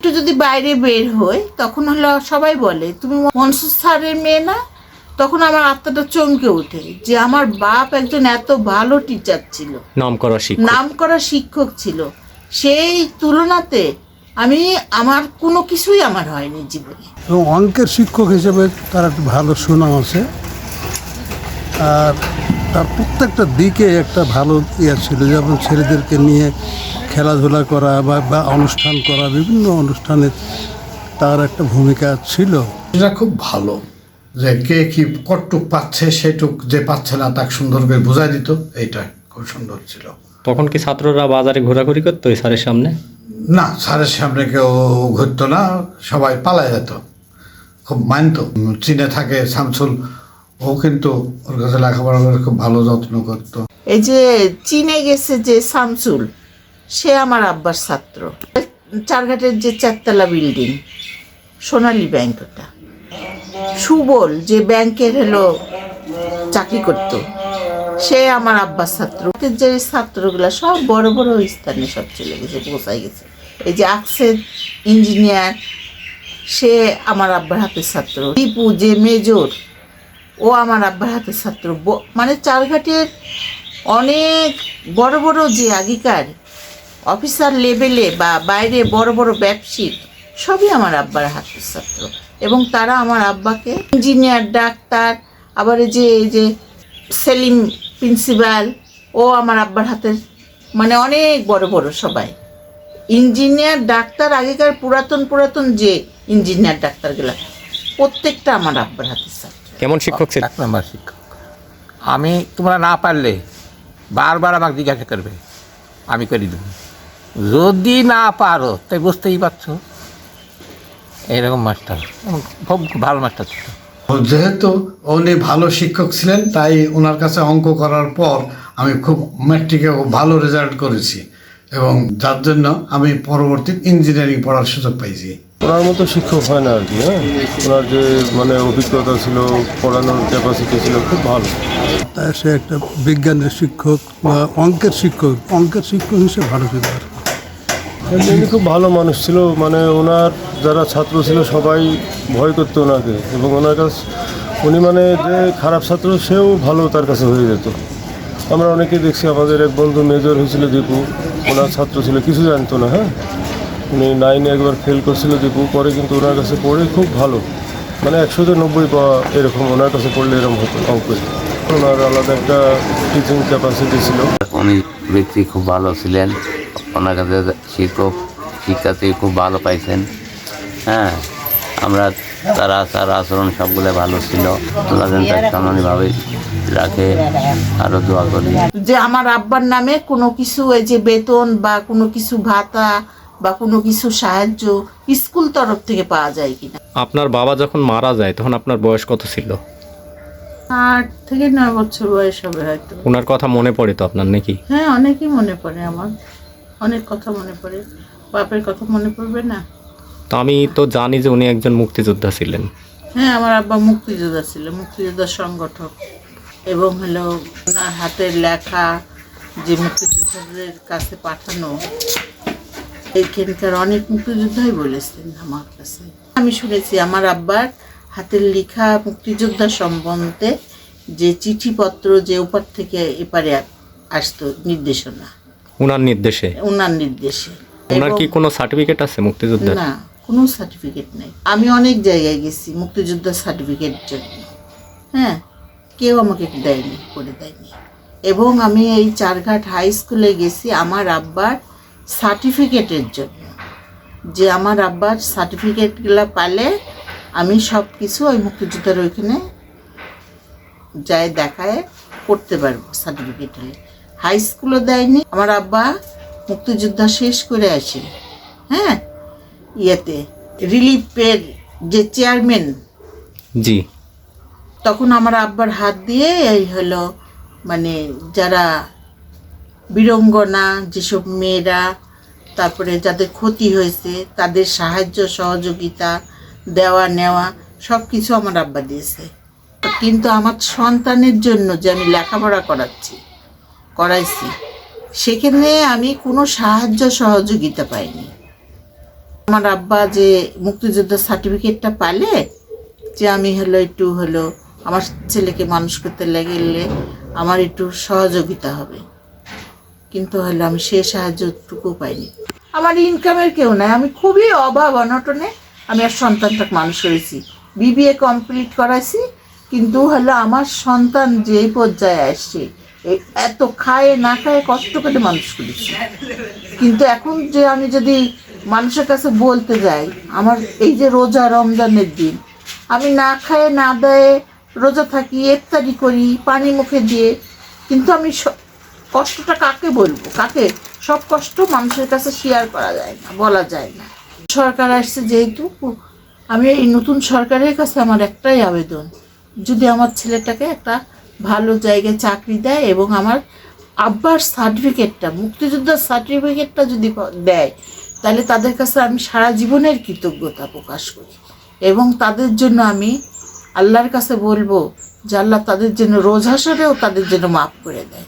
একটু যদি বাইরে বের হই তখন হলো সবাই বলে তুমি মনসুর স্যারের মেয়ে না। তখন আমার আত্মাটা চমকে ওঠে যে আমার বাপ একজন এত ভালো টিচার ছিল, নামকরা শিক্ষক ছিল। সেই তুলনাতে আমার কোনো কিছুই আমার হয়নি জীবনে। এবং অঙ্কের শিক্ষক হিসেবে তার একটা ভালো সুনাম আছে, আর তার প্রত্যেকটা দিকে একটা ভালো ছিল, যেমন ছেলেদেরকে নিয়ে খেলাধুলা করা বা অনুষ্ঠান করা, বিভিন্ন অনুষ্ঠানে তার একটা ভূমিকা ছিল। এটা খুব ভালো যে কে কি কতটুক পাচ্ছে, সেটুক যে পাচ্ছে না তাকে সুন্দর করে বোঝাই দিত, এইটা খুব সুন্দর ছিল। তখন কি ছাত্ররা বাজারে ঘোরাঘুরি করতো ওই স্যারের সামনে? না, স্যারের সামনে কেউ ঘুরতো না, সবাই পালায় যেত, খুব মানত। চীনে থাকে শামসুল, ও কিন্তু ওর কাছে লেখাপড়া করে খুব ভালো যত্ন করতো। এই যে চীনে গেছে যে শামসুল, সে আমার আব্বার ছাত্র। চারঘাটের যে 4 তলা বিল্ডিং সোনালী ব্যাংক, ওটা সুবল যে ব্যাংকের চাকরি করত, সে আমার আব্বার ছাত্র। যে ছাত্রগুলা সব বড় বড় স্থানে সব চলে গেছে, পৌঁছায় গেছে। এই যে আকসেদ ইঞ্জিনিয়ার, সে আমার আব্বার হাতের ছাত্র। টিপু যে মেজর, ও আমার আব্বার হাতের ছাত্র। মানে চারঘাটের অনেক বড় বড় যে আগেকার অফিসার লেভেলে বা বাইরে বড় বড় ব্যবসায়িক, সবই আমার আব্বার হাতের ছাত্র। এবং তারা আমার আব্বাকে ইঞ্জিনিয়ার, ডাক্তার, আবার এই যে সেলিম প্রিন্সিপাল, ও আমার আব্বার হাতের, মানে অনেক বড় বড় সবাই ইঞ্জিনিয়ার, ডাক্তার। আগেকার পুরাতন যে ইঞ্জিনিয়ার ডাক্তারগুলা প্রত্যেকটা আমার আব্বার হাতের ছাত্র। কেমন শিক্ষক ছিল? 1 নম্বর শিক্ষক। আমি তোমরা না পারলে বারবার আমাকে জিজ্ঞাসা করবে, আমি করে দেব। যদি না পারো তাই বুঝতেই পারছো, এইরকম মাস্টার, খুব ভালো মাস্টার ছিল। যেহেতু উনি ভালো শিক্ষক ছিলেন, তাই ওনার কাছে অঙ্ক করার পর আমি খুব ম্যাট্রিকে ভালো রেজাল্ট করেছি, এবং যার জন্য আমি পরবর্তী ইঞ্জিনিয়ারিং পড়ার সুযোগ পাইছি। ওনার মতো শিক্ষক হয় না আর কি। ওনার যে মানে অভিজ্ঞতা ছিল, পড়ানোর ক্যাপাসিটি ছিল খুব ভালো। তাই সে একটা বিজ্ঞানের শিক্ষক বা অঙ্কের শিক্ষক হিসেবে ভালো ছিল। উনি খুব ভালো মানুষ ছিল, মানে ওনার যারা ছাত্র ছিল সবাই ভয় করতো ওনাকে, এবং ওনার কাছে উনি মানে যে খারাপ ছাত্র সেও ভালো তার কাছে হয়ে যেত। আমরা অনেকে দেখছি, আমাদের এক বন্ধু মেজর হয়েছিল দীপু, ওনার ছাত্র ছিল, কিছু জানতো না। উনি 9-এ একবার ফেল করছিল দীপু, পরে কিন্তু ওনার কাছে পড়ে খুব ভালো, মানে 100-তে 90 পাওয়া এরকম, ওনার কাছে পড়লে এরকম হতো অঙ্কে। ওনার আলাদা একটা টিচিং ক্যাপাসিটি ছিল। উনি ব্যক্তি খুব ভালো ছিলেন, ওনার কাছে শিক্ষার্থী খুব ভালো পাইছেন। আমরা তার আচরণ সবগুলো ভালো ছিল। ভাবে রাখে, আরো দোয়া করি যে আমার আব্বার নামে কোনো কিছু, এই যে বেতন বা কোনো কিছু ভাতা বা কোনো কিছু সাহায্য স্কুল তরফ থেকে পাওয়া যায় কিনা। আপনার বাবা যখন মারা যায় তখন আপনার বয়স কত ছিল? 8 থেকে 9 বছর বয়স হবে হয়তো। ওনার কথা মনে পড়ে তো আপনার নাকি? হ্যাঁ, অনেকই মনে পড়ে, আমার অনেক কথা মনে পড়ে। বাপের কথা মনে পড়বে না? তো আমি তো জানি যে উনি একজন মুক্তিযোদ্ধা ছিলেন। হ্যাঁ, আমার আব্বা মুক্তিযোদ্ধা ছিল, মুক্তিযোদ্ধার সংগঠক। এবং ওনার হাতের লেখা যে মুক্তিযোদ্ধাদের কাছে পাঠানো, এইখানকার অনেক মুক্তিযোদ্ধাই বলেছেন আমার কাছে। আমি শুনেছি আমার আব্বার হাতের লেখা মুক্তিযোদ্ধা সম্বন্ধে যে চিঠিপত্র যে ওপার থেকে এপারে আসতো, নির্দেশনা ওনার নির্দেশে। ওনার কি কোনো সার্টিফিকেট আছে মুক্তিযোদ্ধা? না, কোনো সার্টিফিকেট নেই। আমি অনেক জায়গায় গেছি মুক্তিযোদ্ধার সার্টিফিকেটের জন্য, কেউ আমাকে করে দেয়নি। এবং আমি এই চারঘাট হাই স্কুলে গেছি আমার আব্বার সার্টিফিকেটের জন্য, যে আমার আব্বার সার্টিফিকেটগুলো পালে আমি সব কিছু ওই মুক্তিযোদ্ধার ওইখানে যাই দেখায় করতে পারবো। সার্টিফিকেট হলে হাই স্কুলও দেয়নি। আমার আব্বা মুক্তিযোদ্ধা শেষ করে আসে, ইয়েতে রিলিফের যে চেয়ারম্যান, জি, তখন আমার আব্বার হাত দিয়ে এই মানে যারা বীরঙ্গনা, যেসব মেয়েরা, তারপরে যাদের ক্ষতি হয়েছে তাদের সাহায্য সহযোগিতা দেওয়া নেওয়া সব কিছু আমার আব্বা দিয়েছে। কিন্তু আমার সন্তানের জন্য যে আমি লেখাপড়া করাইছি, সেখানে আমি কোনো সাহায্য সহযোগিতা পাইনি। আমার আব্বা যে মুক্তিযোদ্ধার সার্টিফিকেটটা পালে যে আমি একটু আমার ছেলেকে মানুষ করতে লাগলে আমার একটু সহযোগিতা হবে, কিন্তু আমি সে সাহায্যটুকু পাইনি। আমার ইনকামের কেউ নাই, আমি খুবই অভাব অনটনে আমি আর সন্তানটাকে মানুষ করেছি, বিবিএ কমপ্লিট করাইছি, কিন্তু আমার সন্তান যেই পর্যায়ে আসছে এত খায় না খায় কষ্ট করে মানুষ করেছি। কিন্তু এখন যে আমি যদি মানুষের কাছে বলতে যাই, আমার এই যে রোজা রমজানের দিন আমি না খায় না দেয় রোজা থাকি, ইফতারি করি পানি মুখে দিয়ে, কিন্তু আমি কষ্টটা কাকে বলবো, কাকে সব কষ্ট মানুষের কাছে শেয়ার করা যায় না, বলা যায় না। সরকার আসছে যেহেতু, আমি এই নতুন সরকারের কাছে আমার একটাই আবেদন, যদি আমার ছেলেটাকে একটা ভালো জায়গায় চাকরি দেয় এবং আমার আব্বার সার্টিফিকেটটা মুক্তিযোদ্ধার সার্টিফিকেটটা যদি দেয়, তাহলে তাদের কাছে আমি সারা জীবনের কৃতজ্ঞতা প্রকাশ করি এবং তাদের জন্য আমি আল্লাহর কাছে বলবো যে আল্লাহ তাদের জন্য রোজ হাসরেও তাদের জন্য মাফ করে দেয়।